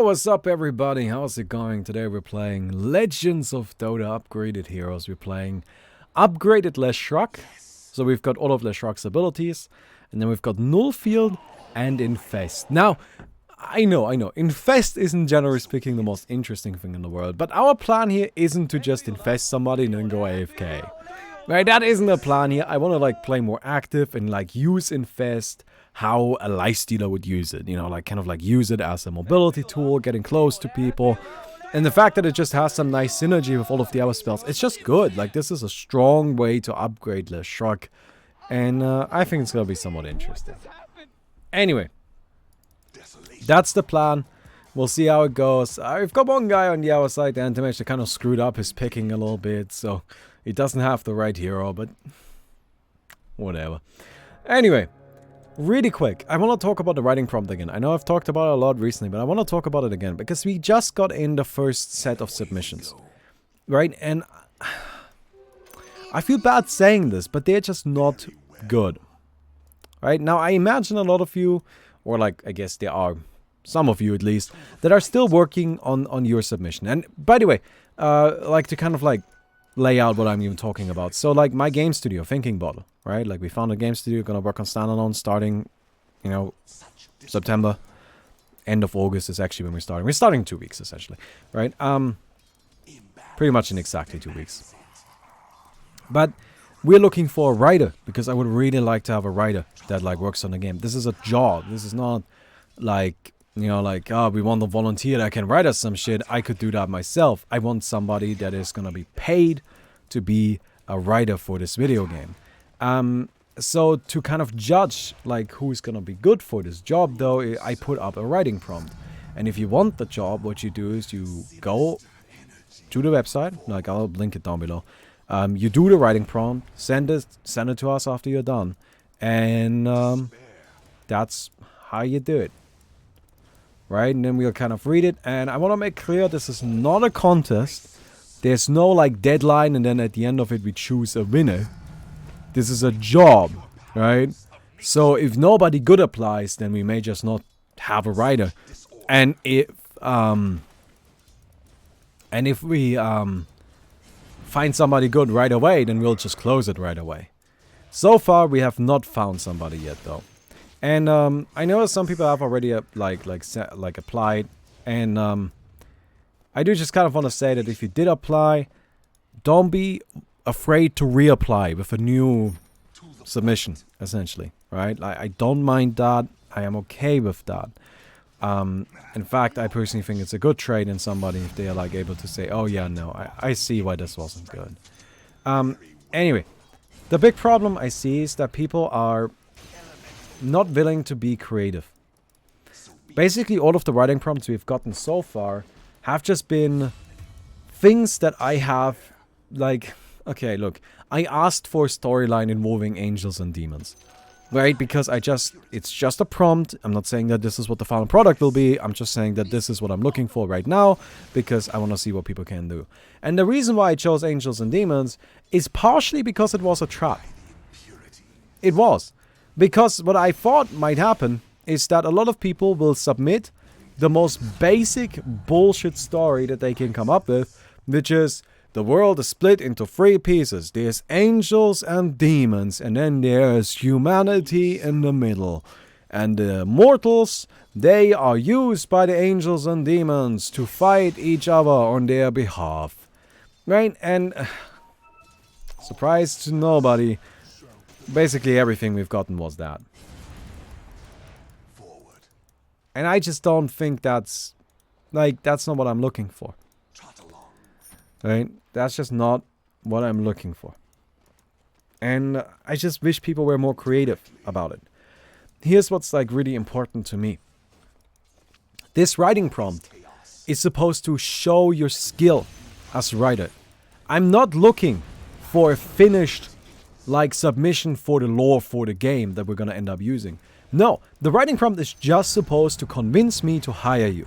What's up everybody, how's it going? Today we're playing Legends of Dota Upgraded Heroes. We're playing Upgraded leshrac. So we've got all of leshrac's abilities. And then we've got Nullfield and Infest. Now, I know, Infest isn't generally speaking the most interesting thing in the world. But our plan here isn't to just infest somebody and then go AFK. Right, that isn't the plan here. I want to like play more active and like use Infest how a lifestealer would use it. You know, like kind of like use it as a mobility tool, getting close to people. And the fact that it just has some nice synergy with all of the other spells, it's just good. Like this is a strong way to upgrade leshrac. And I think it's going to be somewhat interesting. Anyway, that's the plan. We'll see how it goes. I've got one guy on the other side, the Antimage, that kind of screwed up his picking a little bit. So he doesn't have the right hero, but whatever. Anyway, really quick, I want to talk about the writing prompt again. I know I've talked about it a lot recently, but I want to talk about it again. Because we just got in the first set of submissions. Right? And I feel bad saying this, but they're just not good. Right? Now, I imagine a lot of you, or like, I guess there are some of you at least, that are still working on your submission. And by the way, like to kind of like lay out what I'm even talking about. So like my game studio, Thinking Bottle, right? Like we found a game studio, gonna work on standalone starting, you know, September. End of August is actually when we're starting. We're starting in 2 weeks essentially, right? Pretty much in exactly 2 weeks. But we're looking for a writer because I would really like to have a writer that like works on the game. This is a job. This is not like, you know, like, oh, we want a volunteer that can write us some shit. I could do that myself. I want somebody that is gonna be paid to be a writer for this video game. So to kind of judge like who's gonna be good for this job though, I put up a writing prompt. And if you want the job, what you do is you go to the website, like I'll link it down below. You do the writing prompt, send it to us after you're done. And that's how you do it. Right, and then we'll kind of read it, and I want to make clear this is not a contest. There's no like deadline and then at the end of it we choose a winner. This is a job, right? So if nobody good applies, then we may just not have a writer. And if we find somebody good right away, then we'll just close it right away. So far we have not found somebody yet though. And I know some people have already applied, and I do just kind of want to say that if you did apply, don't be afraid to reapply with a new submission, essentially, right? I don't mind that. I am okay with that. In fact, I personally think it's a good trade in somebody if they are like able to say, oh yeah, no, I see why this wasn't good. Anyway, the big problem I see is that people are not willing to be creative. Basically, all of the writing prompts we've gotten so far have just been things that I have, like, okay, look, I asked for a storyline involving angels and demons, right? Because it's just a prompt. I'm not saying that this is what the final product will be. I'm just saying that this is what I'm looking for right now because I want to see what people can do. And the reason why I chose angels and demons is partially because it was a trap. It was. Because what I thought might happen is that a lot of people will submit the most basic bullshit story that they can come up with, which is the world is split into 3 pieces. There's angels and demons, and then there's humanity in the middle. And the mortals, they are used by the angels and demons to fight each other on their behalf. Right? And surprise to nobody, basically everything we've gotten was that. And I just don't think that's not what I'm looking for. Right? That's just not what I'm looking for. And I just wish people were more creative about it. Here's what's like really important to me. This writing prompt is supposed to show your skill as a writer. I'm not looking for a finished like submission for the lore for the game that we're gonna end up using. No, the writing prompt is just supposed to convince me to hire you,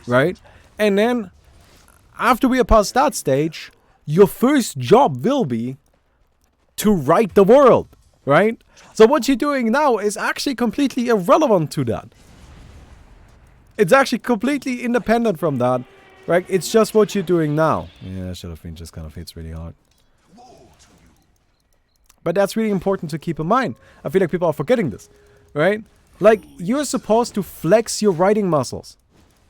right? And then, after we are past that stage, your first job will be to write the world, right? So what you're doing now is actually completely irrelevant to that. It's actually completely independent from that. Right? It's just what you're doing now. Yeah, Shadow Fiend just kind of hits really hard. But that's really important to keep in mind. I feel like people are forgetting this. Right? Like, you're supposed to flex your writing muscles.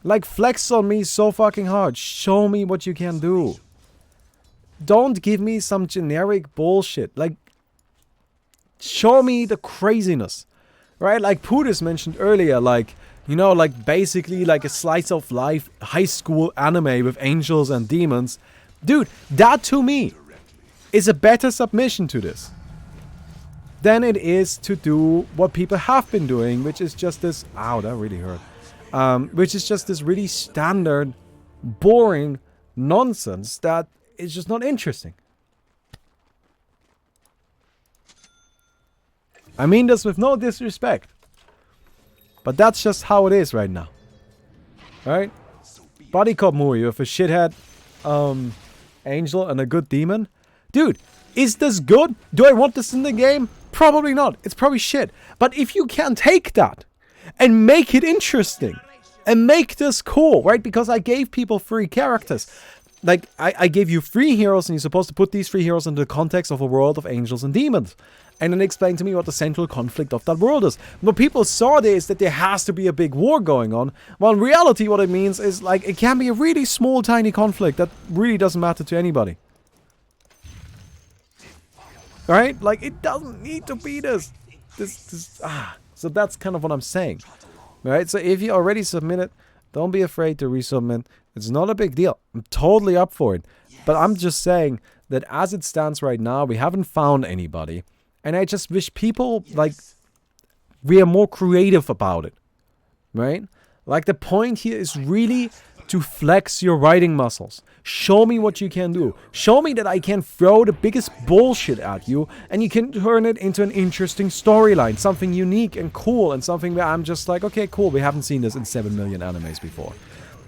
Like, flex on me so fucking hard. Show me what you can do. Don't give me some generic bullshit. Like, show me the craziness. Right? Like Pudis mentioned earlier, like, you know, like basically like a slice of life high school anime with angels and demons. Dude, that to me is a better submission to this than it is to do what people have been doing, which is just this... Ow, that really hurt. Which is just this really standard, boring nonsense that is just not interesting. I mean this with no disrespect. But that's just how it is right now. Right? Body cop movie with a shithead angel and a good demon. Dude, is this good? Do I want this in the game? Probably not. It's probably shit. But if you can take that and make it interesting and make this cool, right? Because I gave people free characters. Like, I gave you 3 heroes and you're supposed to put these 3 heroes into the context of a world of angels and demons. And then explain to me what the central conflict of that world is. What people saw there is that there has to be a big war going on. Well, in reality, what it means is, like, it can be a really small, tiny conflict that really doesn't matter to anybody. Right? Like, it doesn't need to be this. So that's kind of what I'm saying. Right? So if you already submitted, don't be afraid to resubmit. It's not a big deal. I'm totally up for it. But I'm just saying that as it stands right now, we haven't found anybody. And I just wish people, like, we are more creative about it. Right? Like, the point here is really to flex your writing muscles. Show me what you can do. Show me that I can throw the biggest bullshit at you and you can turn it into an interesting storyline. Something unique and cool and something where I'm just like, okay, cool, we haven't seen this in 7 million animes before.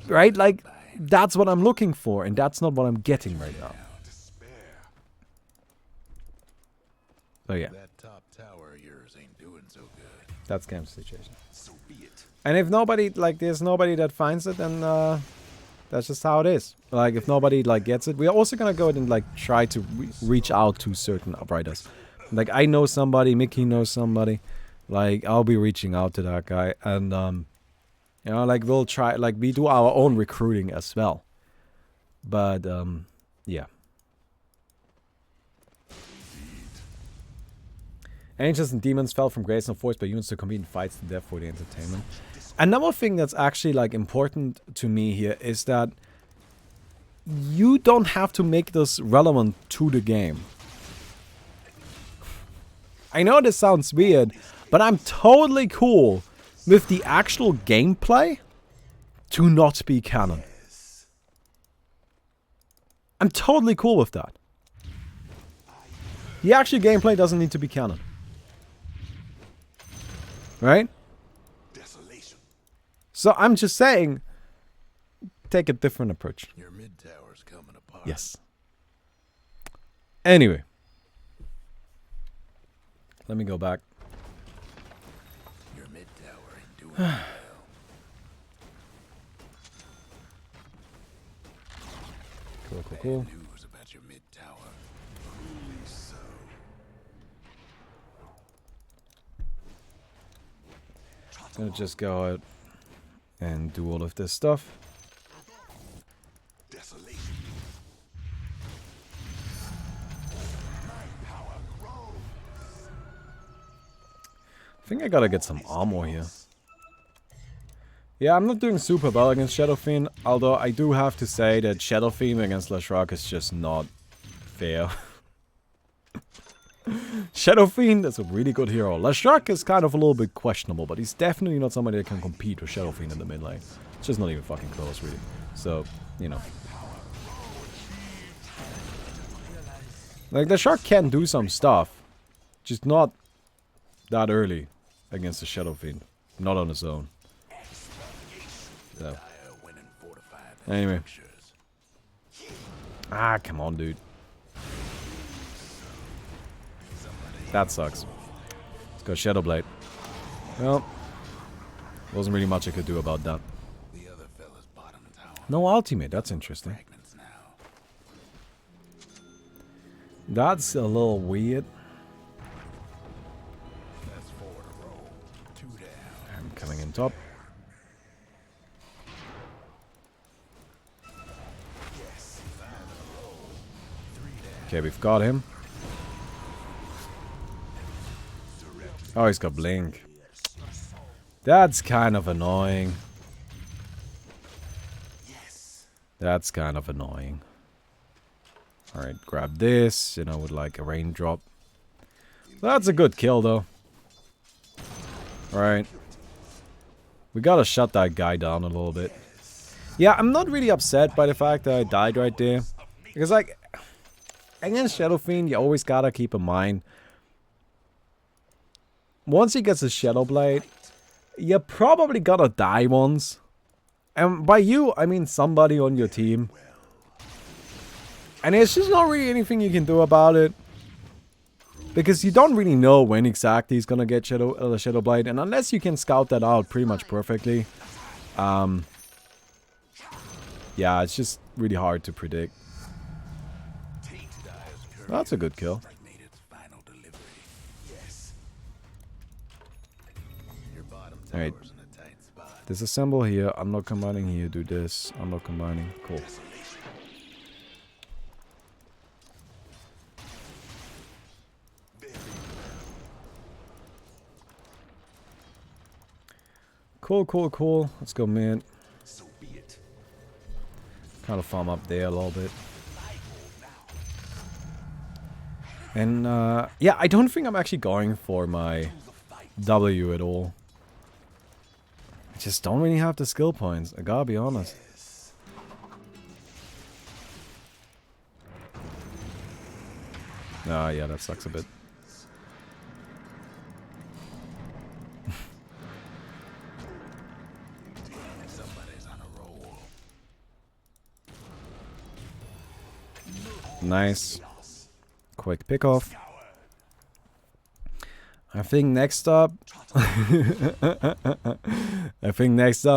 Right? Like, that's what I'm looking for and that's not what I'm getting right now. So yeah. That top tower of yours ain't doing so good. That's game situation. So be it. And if nobody, like, there's nobody that finds it, then that's just how it is. Like, if nobody, like, gets it, we're also gonna go ahead and, like, try to reach out to certain writers. Like, I know somebody, Mickey knows somebody. Like, I'll be reaching out to that guy. And, you know, like, we'll try, like, we do our own recruiting as well. But, yeah. Angels and demons fell from grace and forced by humans to compete in fights to death for the entertainment. Another thing that's actually, like, important to me here is that you don't have to make this relevant to the game. I know this sounds weird, but I'm totally cool with the actual gameplay to not be canon. I'm totally cool with that. The actual gameplay doesn't need to be canon. Right? Desolation. So I'm just saying, take a different approach. Your mid tower's coming apart. Yes. Anyway. Let me go back. Your mid tower ain't doing well. Cool. Bad news about your mid tower. Truly so. I'm gonna just go out and do all of this stuff. Desolation. I think I gotta get some armor here. Yeah, I'm not doing super well against Shadow Fiend, although I do have to say that Shadow Fiend against leshrac is just not fair. Shadow Fiend is a really good hero. leshrac is kind of a little bit questionable, but he's definitely not somebody that can compete with Shadow Fiend in the mid lane. It's just not even fucking close, really. So, you know. Like, leshrac can do some stuff, just not that early against the Shadow Fiend. Not on his own. So. Anyway. Ah, come on, dude. That sucks. Let's go Shadow Blade. Well, wasn't really much I could do about that. No ultimate, that's interesting. Fragments now. That's a little weird. That's 4 in a row. 2 down. I'm coming in top. Yes. 5 in a row. 3 down. Okay, we've got him. Oh, he's got blink. That's kind of annoying. Yes. That's kind of annoying. Alright, grab this, you know, with like a raindrop. That's a good kill though. Alright. We gotta shut that guy down a little bit. Yeah, I'm not really upset by the fact that I died right there. Because like, against Shadow Fiend, you always gotta keep in mind, once he gets a Shadow Blade, you're probably gonna die once. And by you, I mean somebody on your team. And there's just not really anything you can do about it. Because you don't really know when exactly he's gonna get Shadow Blade. And unless you can scout that out pretty much perfectly. Yeah, it's just really hard to predict. That's a good kill. Alright. Disassemble here. I'm not combining here. Do this. I'm not combining. Cool. Cool. Let's go mid. Kind of farm up there a little bit. And, yeah, I don't think I'm actually going for my W at all. I just don't really have the skill points, I gotta be honest. Ah, yeah, that sucks a bit. Nice. Quick pick off. I think next up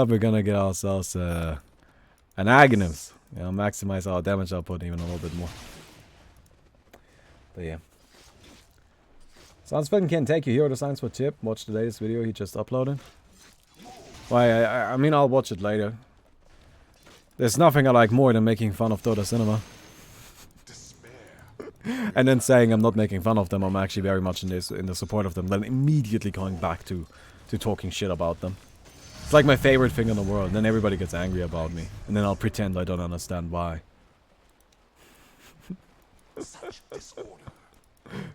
we're gonna get ourselves an Agonist. You know, maximize our damage output even a little bit more. But yeah. Sounds fun. Can take your hero designs for tip. Watch the latest video he just uploaded. Why, I mean, I'll watch it later. There's nothing I like more than making fun of Dota Cinema. And then saying I'm not making fun of them, I'm actually very much in the support of them, then immediately going back to talking shit about them. It's like my favorite thing in the world, and then everybody gets angry about me, and then I'll pretend I don't understand why.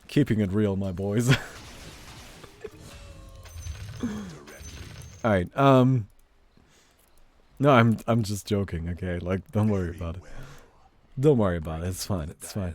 Keeping it real, my boys. Alright, no, I'm just joking, okay? Like, don't worry about it. Don't worry about it, it's fine, it's fine.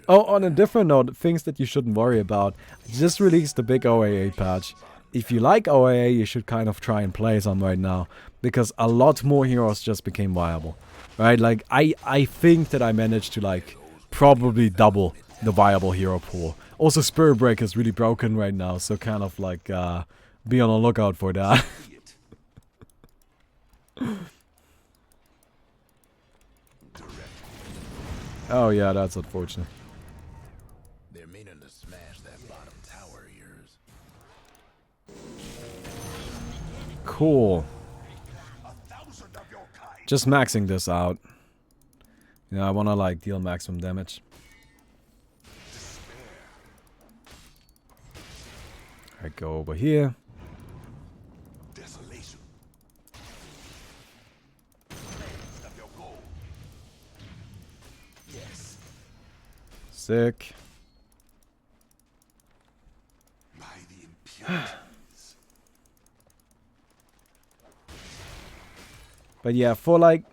Oh, on a different note, things that you shouldn't worry about. Just released the big OAA patch. If you like OAA, you should kind of try and play some right now. Because a lot more heroes just became viable. Right, like, I think that I managed to, like, probably double the viable hero pool. Also, Spirit Breaker is really broken right now, so kind of, like, be on the lookout for that. Oh yeah, that's unfortunate. They're meaning to smash that bottom tower of yours. Cool. Just maxing this out. You know, I wanna like deal maximum damage. I go over here. Sick. But yeah, for like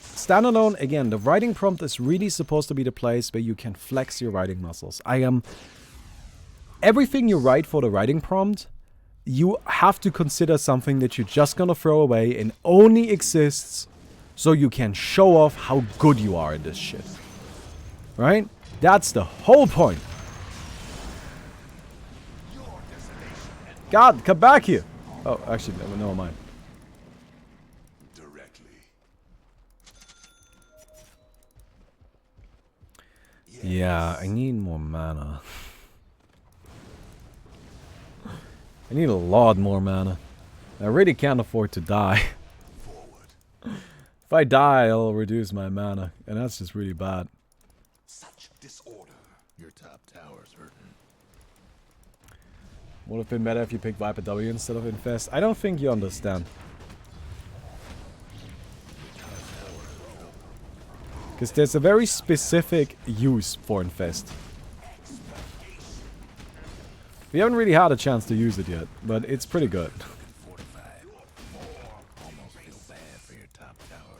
standalone, again, the writing prompt is really supposed to be the place where you can flex your writing muscles. Everything you write for the writing prompt, you have to consider something that you're just gonna throw away and only exists so you can show off how good you are at this shit. Right? That's the whole point. God, come back here. Oh, actually, never mind. Yeah, I need more mana. I need a lot more mana. I really can't afford to die. If I die, I'll reduce my mana, and that's just really bad. Such disorder. Your top tower's hurting. Would have been better if you picked Viper W instead of Infest. I don't think you understand. Because there's a very specific use for Infest. We haven't really had a chance to use it yet, but it's pretty good. Fortified. Almost feel bad for your top tower.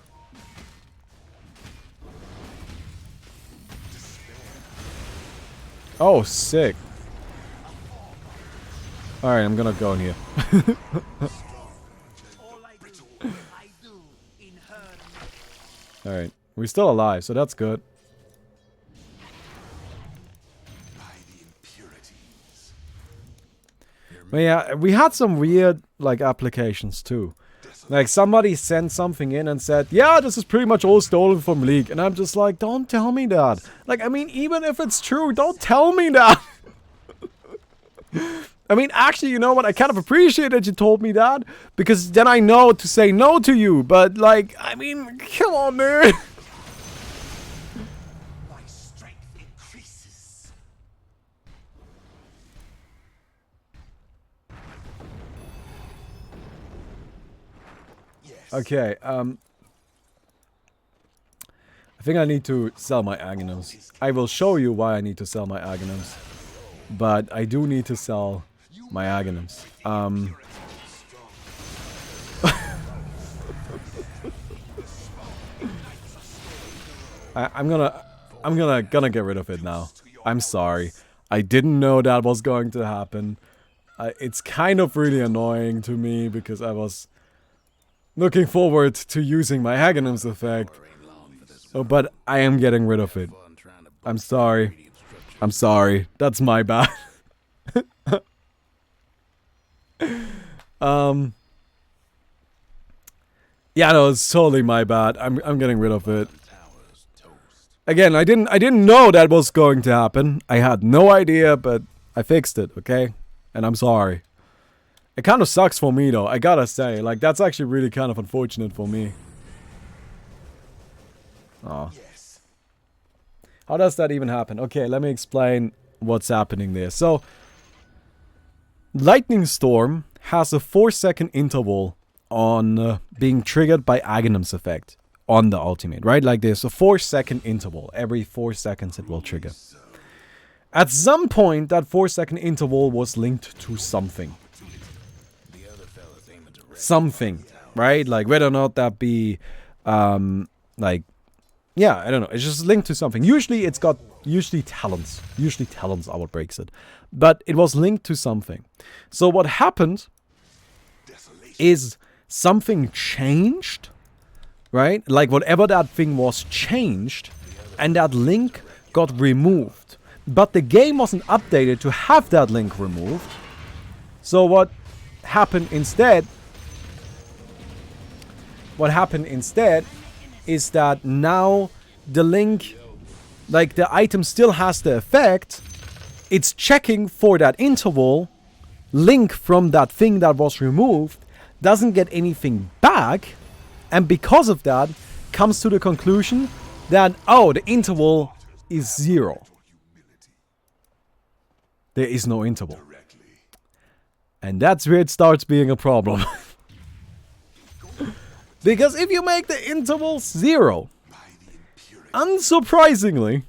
Oh, sick. Alright, I'm gonna go in here. Alright, we're still alive, so that's good. But yeah, we had some weird, like, applications too. Like, somebody sent something in and said, yeah, this is pretty much all stolen from League. And I'm just like, don't tell me that. Like, I mean, even if it's true, don't tell me that. I mean, actually, you know what? I kind of appreciate that you told me that. Because then I know to say no to you. But, like, I mean, come on, man. My strength increases. Yes. Okay, I think I need to sell my Aghanims. I will show you why I need to sell my Aghanims. But I do need to sell my Aghanims. I'm gonna get rid of it now. I'm sorry. I didn't know that was going to happen. It's kind of really annoying to me because I was looking forward to using my Aghanims effect. Oh, but I am getting rid of it. I'm sorry. I'm sorry. That's my bad. Yeah, no, it's totally my bad. I'm getting rid of it. Again, I didn't know that was going to happen. I had no idea, but I fixed it, okay? And I'm sorry. It kind of sucks for me though, I gotta say. Like, that's actually really kind of unfortunate for me. Aw. How does that even happen? Okay, let me explain what's happening there. So, Lightning Storm has a 4-second interval on being triggered by Aghanim's effect on the ultimate, right? Like there's a 4-second interval. Every 4 seconds it will trigger. At some point, that 4-second interval was linked to something. Something, right? Like whether or not that be, like, yeah, I don't know. It's just linked to something. Usually it's got, talents. Usually talents outbreaks it. But it was linked to something. So what happened is something changed, right? Like whatever that thing was changed, and that link got removed. But the game wasn't updated to have that link removed. So what happened instead is that now the link, like the item still has the effect, it's checking for that interval, link from that thing that was removed, doesn't get anything back, and because of that, comes to the conclusion that, oh, the interval is 0. There is no interval. And that's where it starts being a problem. Because if you make the interval 0, unsurprisingly,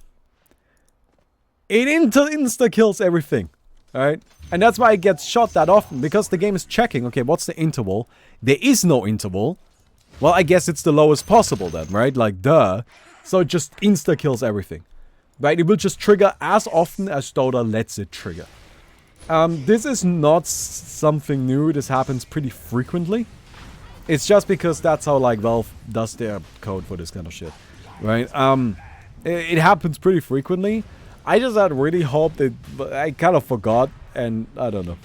it insta-kills everything, alright? And that's why it gets shot that often, because the game is checking, okay, what's the interval? There is no interval. Well, I guess it's the lowest possible then, right? Like, duh. So it just insta-kills everything, right? It will just trigger as often as Dota lets it trigger. This is not something new. This happens pretty frequently. It's just because that's how, like, Valve does their code for this kind of shit, right? It happens pretty frequently. I just had really hoped it, but I kind of forgot, and I don't know.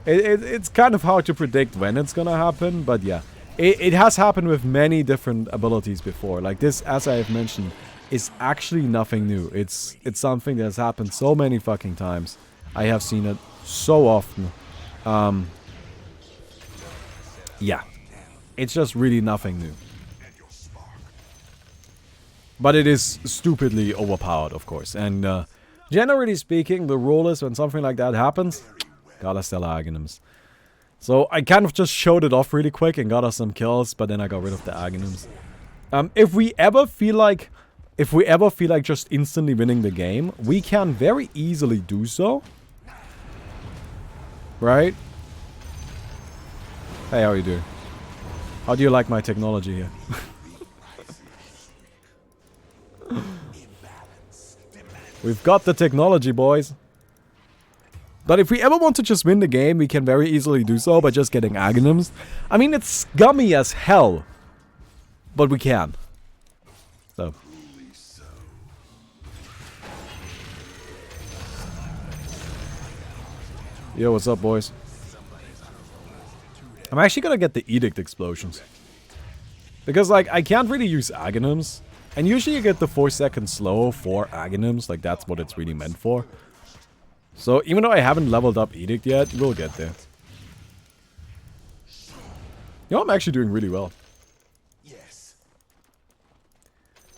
It's kind of hard to predict when it's gonna happen, but yeah. It has happened with many different abilities before. Like this, as I have mentioned, is actually nothing new. It's something that's happened so many fucking times. I have seen it so often. Yeah. It's just really nothing new. But it is stupidly overpowered, of course. And generally speaking, the rule is when something like that happens, gotta sell Aghanims. So I kind of just showed it off really quick and got us some kills, but then I got rid of the Aghanims. If we ever feel like just instantly winning the game, we can very easily do so. Right? Hey, how are you doing? How do you like my technology here? We've got the technology, boys. But if we ever want to just win the game, we can very easily do so by just getting Aghanims. I mean, it's scummy as hell. But we can. So. Yo, what's up, boys? I'm actually gonna get the Edict Explosions. Because, like, I can't really use Aghanims. And usually you get the 4-second slow for Aghanims. Like, that's what it's really meant for. So, even though I haven't leveled up Edict yet, we'll get there. You know, I'm actually doing really well. Yes.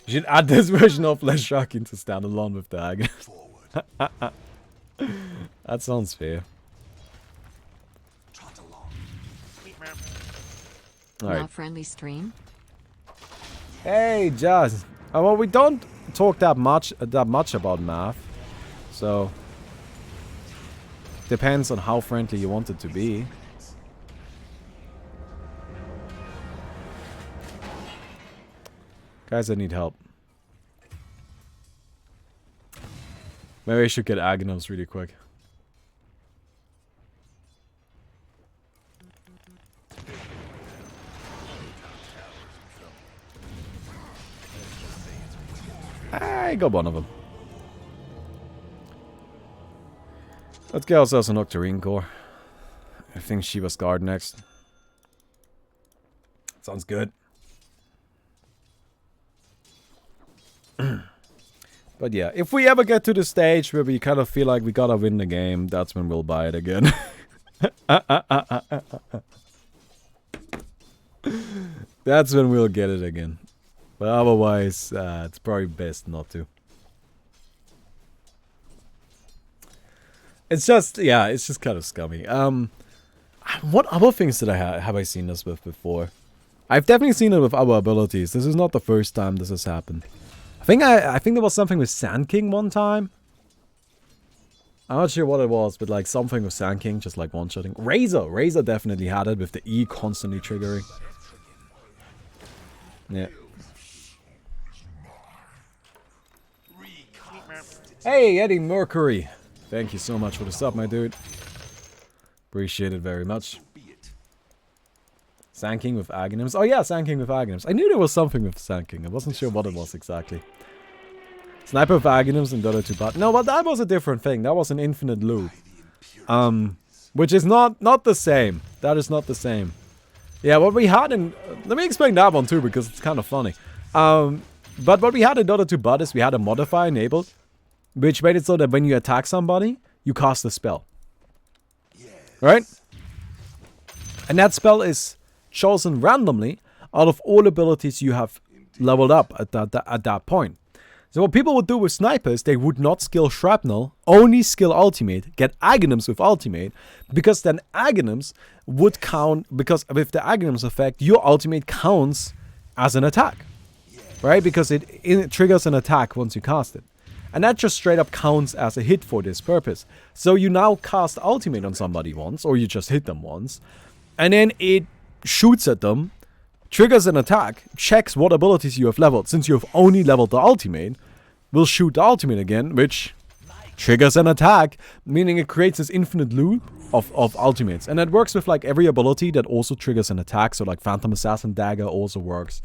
You should add this version of leshrac into standalone with the Aghanims. That sounds fair. Alright. Friendly stream. Hey, Jazz. Well, we don't talk that much about math. So, depends on how friendly you want it to be. Guys, I need help. Maybe I should get Aghanims really quick. I got one of them. Let's get ourselves an Octarine core. I think Shiva's guard next. Sounds good. But yeah, if we ever get to the stage where we kind of feel like we gotta win the game, that's when we'll buy it again. That's when we'll get it again. But otherwise, it's probably best not to. It's just, yeah, it's just kind of scummy. What other things did have I seen this with before? I've definitely seen it with other abilities. This is not the first time this has happened. I think there was something with Sand King one time. I'm not sure what it was, but like something with Sand King, just like one-shotting. Razor definitely had it with the E constantly triggering. Yeah. Hey, Eddie Mercury. Thank you so much for the sub, my dude. Appreciate it very much. Sand King with Aghanims. Oh yeah, Sand King with Aghanims. I knew there was something with Sand King. I wasn't sure what it was exactly. Sniper with Aghanims and Dota 2 bot. No, but that was a different thing. That was an infinite loop. Which is not the same. That is not the same. Yeah, what we had in... let me explain that one too, because it's kind of funny. But what we had in Dota 2 bot is we had a modifier enabled, which made it so that when you attack somebody, you cast a spell. Right? And that spell is chosen randomly out of all abilities you have leveled up at that point. So what people would do with snipers, they would not skill shrapnel, only skill ultimate, get Aghanims with ultimate, because then Aghanims would count, because with the Aghanims effect, your ultimate counts as an attack. Right? Because it triggers an attack once you cast it. And that just straight up counts as a hit for this purpose. So you now cast ultimate on somebody once, or you just hit them once, and then it shoots at them, triggers an attack, checks what abilities you have leveled. Since you have only leveled the ultimate, will shoot the ultimate again, which triggers an attack, meaning it creates this infinite loop of ultimates. And that works with like every ability that also triggers an attack. So like Phantom Assassin Dagger also works.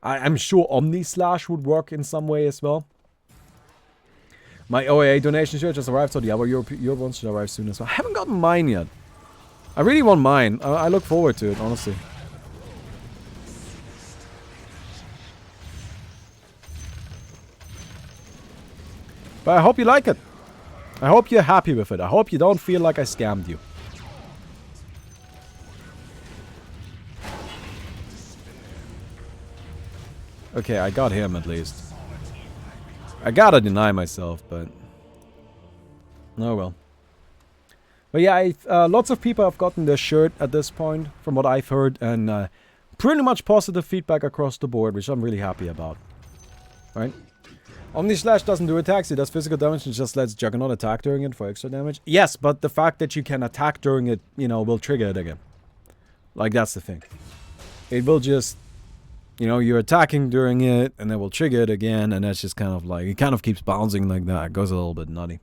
I'm sure Omni Slash would work in some way as well. My OAA donation shirt just arrived, so the other your ones should arrive soon as well. I haven't gotten mine yet. I really want mine. I look forward to it, honestly. But I hope you like it. I hope you're happy with it. I hope you don't feel like I scammed you. Okay, I got him at least. I gotta deny myself, but... oh well. But yeah, lots of people have gotten their shirt at this point, from what I've heard, and pretty much positive feedback across the board, which I'm really happy about. Right? Omni Slash doesn't do attacks, it does physical damage and just lets Juggernaut attack during it for extra damage. Yes, but the fact that you can attack during it, you know, will trigger it again. Like, that's the thing. It will just, you know, you're attacking during it, and then will trigger it again, and that's just kind of like, it kind of keeps bouncing like that. It goes a little bit nutty.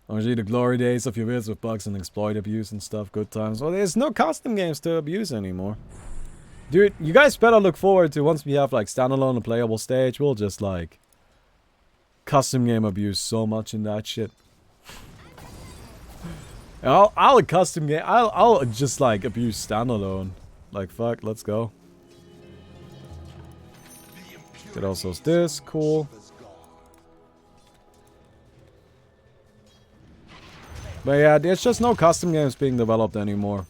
Honestly, the glory days of your vids with bugs and exploit abuse and stuff, good times. Well, there's no custom games to abuse anymore. Dude, you guys better look forward to once we have like standalone and playable stage, we'll just like custom game abuse so much in that shit. I'll custom game, I'll just like abuse standalone. Like fuck, let's go. Get also this, cool. But yeah, there's just no custom games being developed anymore.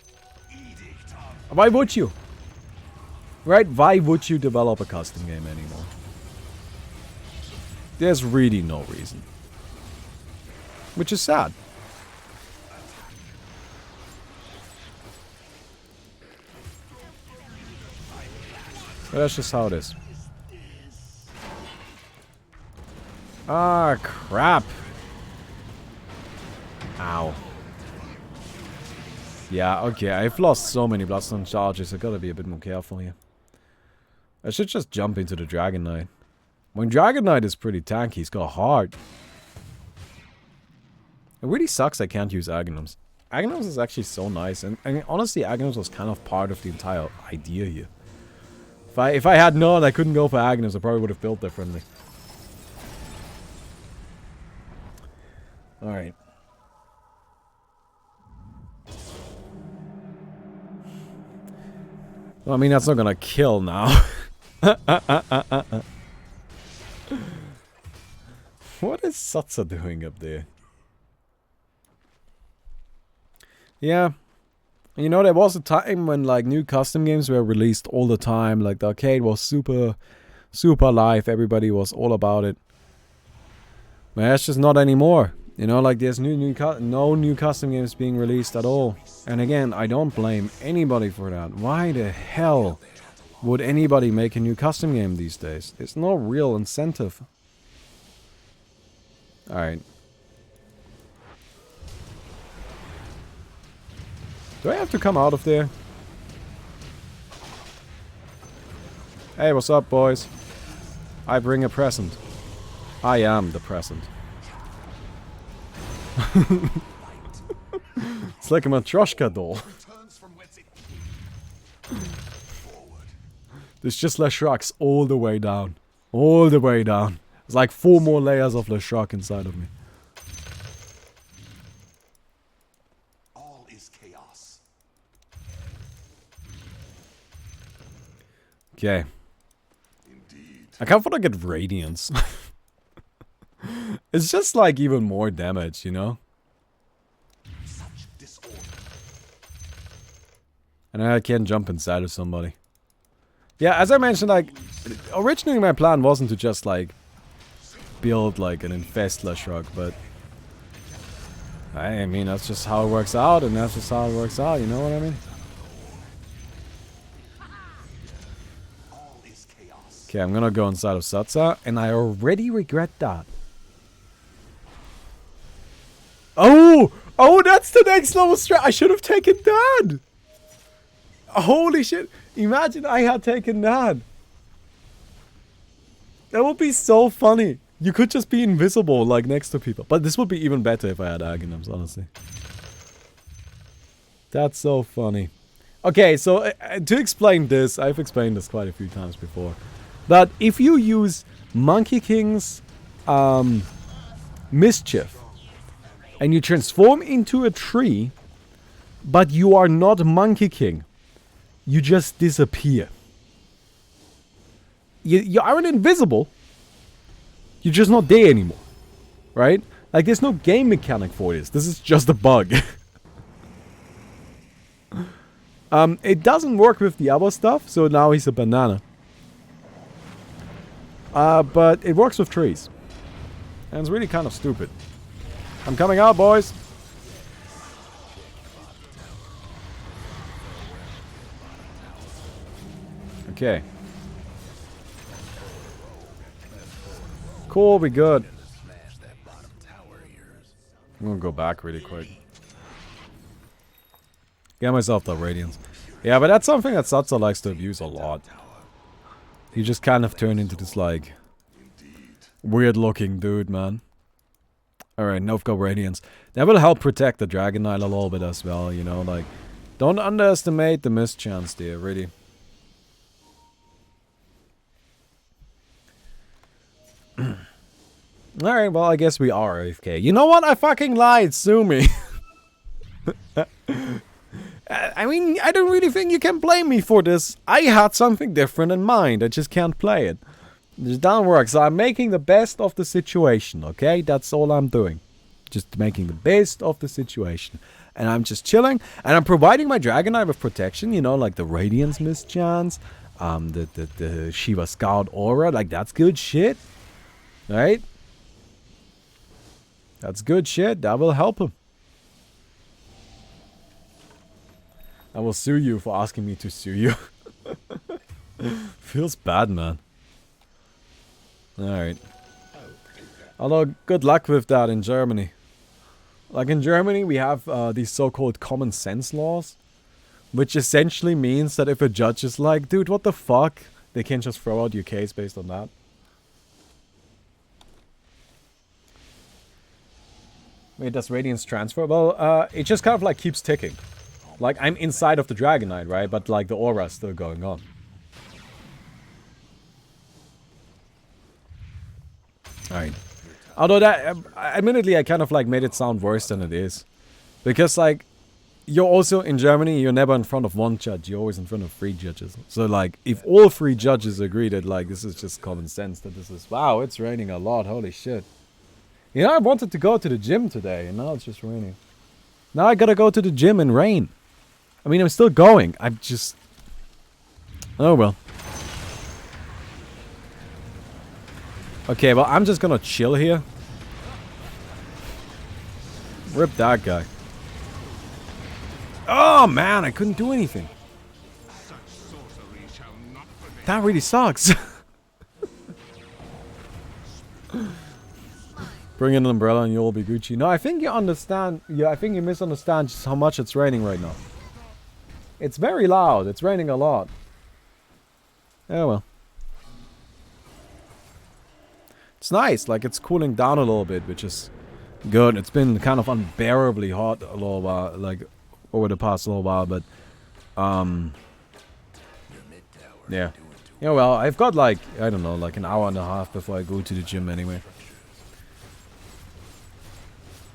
Why would you? Right? Why would you develop a custom game anymore? There's really no reason. Which is sad. But that's just how it is. Ah, crap. Ow. Yeah, okay, I've lost so many Bloodstone charges, I gotta be a bit more careful here. I should just jump into the Dragon Knight. When Dragon Knight is pretty tanky, he's got heart. It really sucks I can't use Aghanims. Aghanims is actually so nice, and honestly, Aghanims was kind of part of the entire idea here. If I had known I couldn't go for Aghanims, I probably would have built differently. Alright. Well, I mean, that's not gonna kill now. What is Satsa doing up there? Yeah. You know, there was a time when, like, new custom games were released all the time. Like, the arcade was super live. Everybody was all about it. But that's just not anymore. You know, like, there's no new custom games being released at all. And again, I don't blame anybody for that. Why the hell would anybody make a new custom game these days? There's no real incentive. Alright. Do I have to come out of there? Hey, what's up, boys? I bring a present. I am the present. It's like a Matryoshka doll. There's just leshracs all the way down. All the way down. There's like 4 more layers of leshrac inside of me. All is chaos. Okay. Indeed. I kind of want to get Radiance. It's just like even more damage, you know? Such disorder. And I can jump inside of somebody. Yeah, as I mentioned, like, originally my plan wasn't to just, like, build, like, an infest leshrac, but... I mean, that's just how it works out, and that's just how it works out, you know what I mean? Okay, I'm gonna go inside of Satsa, and I already regret that. Oh! Oh, that's the next level strat! I should have taken that! Holy shit! Imagine I had taken that! That would be so funny! You could just be invisible, like, next to people. But this would be even better if I had Aghanims, honestly. That's so funny. Okay, so, to explain this, I've explained this quite a few times before. But if you use Monkey King's, Mischief, and you transform into a tree, but you are not Monkey King, you just disappear. You aren't invisible, You're just not there anymore. Right? Like, there's no game mechanic for this. This is just a bug. It doesn't work with the other stuff, so now he's a banana. But it works with trees. And it's really kind of stupid. I'm coming out, boys. Okay. Cool, we good. I'm gonna go back really quick. Get myself the Radiance. Yeah, but that's something that Satsa likes to abuse a lot. He just kind of turned into this, like, weird-looking dude, man. Alright, Novka Radiance. That will help protect the Dragon Knight a little bit as well, you know, like... Don't underestimate the mischance there, really. Alright, well, I guess we are AFK. You know what? I fucking lied, sue me. I mean, I don't really think you can blame me for this. I had something different in mind. I just can't play it. It just doesn't work. So I'm making the best of the situation, okay? That's all I'm doing. Just making the best of the situation. And I'm just chilling. And I'm providing my Dragon Knight with protection, you know, like the Radiance mischance. The Shiva Scout aura. Like, that's good shit. Right? That's good shit. That will help him. I will sue you for asking me to sue you. Feels bad, man. Alright. Although, good luck with that in Germany. Like, in Germany, we have these so-called common sense laws. Which essentially means that if a judge is like, dude, what the fuck? They can just throw out your case based on that. Wait, does Radiance transfer? Well, it just kind of like keeps ticking. Like, I'm inside of the Dragon Knight, right? But, like, the aura is still going on. Alright. Although that, admittedly, I kind of, like, made it sound worse than it is. Because, like, you're also, in Germany, you're never in front of one judge. You're always in front of 3 judges. So, like, if all 3 judges agree that, like, this is just common sense, that this is, wow, it's raining a lot, holy shit. You know, I wanted to go to the gym today, and now it's just raining. Now I gotta go to the gym in rain. I mean, I'm still going. I'm just... Oh, well. Okay, well, I'm just gonna chill here. Rip that guy. Oh, man, I couldn't do anything. That really sucks. Bring in an umbrella and you'll be Gucci. No, I think you understand. Yeah, I think you misunderstand just how much it's raining right now. It's very loud. It's raining a lot. Oh well. It's nice. Like, it's cooling down a little bit, which is good. It's been kind of unbearably hot a little while, like, over the past little while, but, yeah. Yeah, well, I've got, like, I don't know, like an hour and a half before I go to the gym anyway.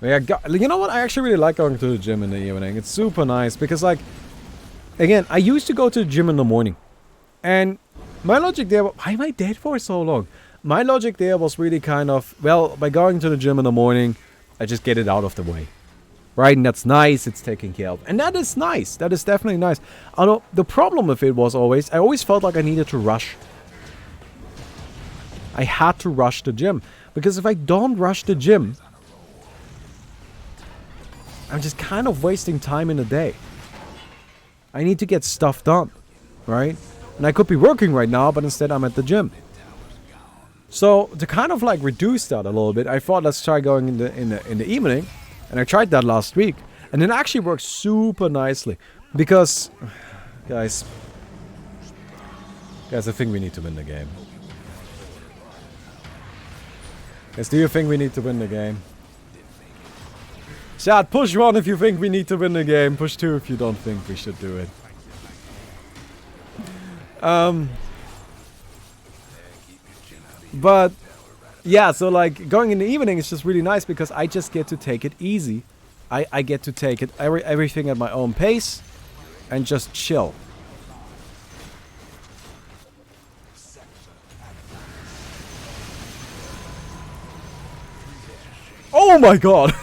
Yeah, you know what? I actually really like going to the gym in the evening. It's super nice because, like, again, I used to go to the gym in the morning. And my logic there... Why am I dead for so long? My logic there was really kind of... Well, by going to the gym in the morning, I just get it out of the way. Right? And that's nice. It's taken care of. And that is nice. That is definitely nice. Although, the problem with it was always... I always felt like I needed to rush. I had to rush the gym. Because if I don't rush the gym... I'm just kind of wasting time in the day. I need to get stuff done, right? And I could be working right now, but instead I'm at the gym. So to kind of like reduce that a little bit, I thought let's try going in the evening, and I tried that last week, and it actually works super nicely because, guys, I think we need to win the game. Guys, do you think we need to win the game? Chat, push 1 if you think we need to win the game. Push 2 if you don't think we should do it. But, yeah, so like, going in the evening is just really nice because I just get to take it easy. I get to take it everything at my own pace and just chill. Oh my god!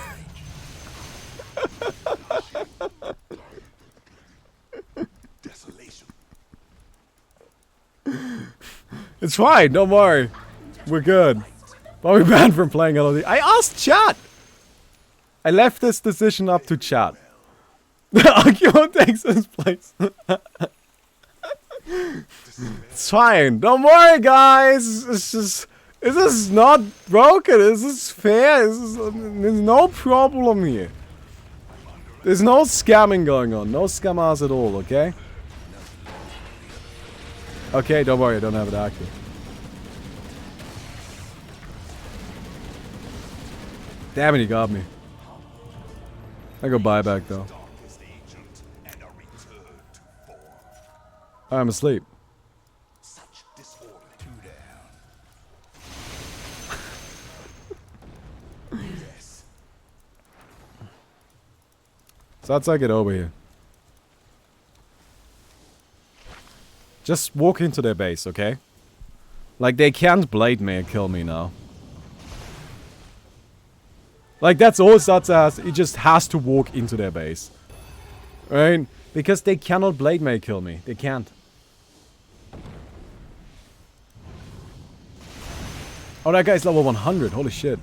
Desolation. It's fine, don't worry. We're good. But we're banned from playing LOD. I asked chat! I left this decision up to chat. Argument takes his place. It's fine. Don't worry, guys. It's just... This is not broken. This is fair. There's no problem here. There's no scamming going on. No scammers at all, okay? Okay, don't worry. I don't have it active. Damn it, he got me. I go buyback though. I'm asleep. So let's get over here. Just walk into their base, okay? Like, they can't blade me and kill me now. Like, that's all Satsa has. He just has to walk into their base. Right? Because they cannot blade me kill me. They can't. Oh, that guy's level 100. Holy shit.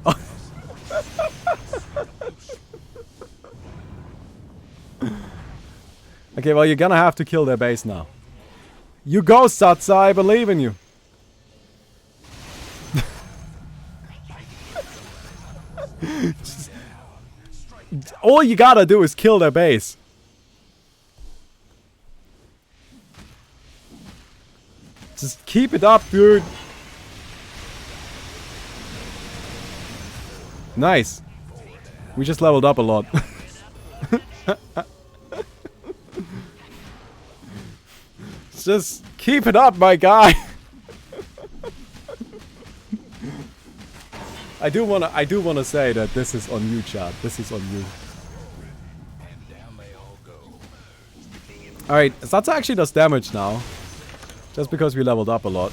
Okay, well, you're gonna have to kill their base now. You go, Satsa. I believe in you. All you gotta do is kill their base. Just keep it up, dude. Nice. We just leveled up a lot. Just keep it up, my guy. I do wanna say that this is on you, chat. This is on you. Alright, Satsa actually does damage now. Just because we leveled up a lot.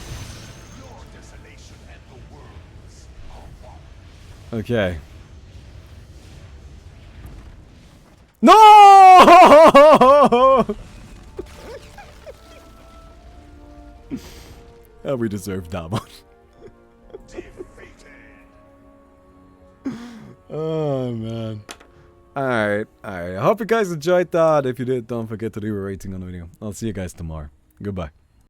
Okay. No! Yeah, we deserve that one. Oh man. Alright. I hope you guys enjoyed that. If you did, don't forget to leave a rating on the video. I'll see you guys tomorrow. Goodbye.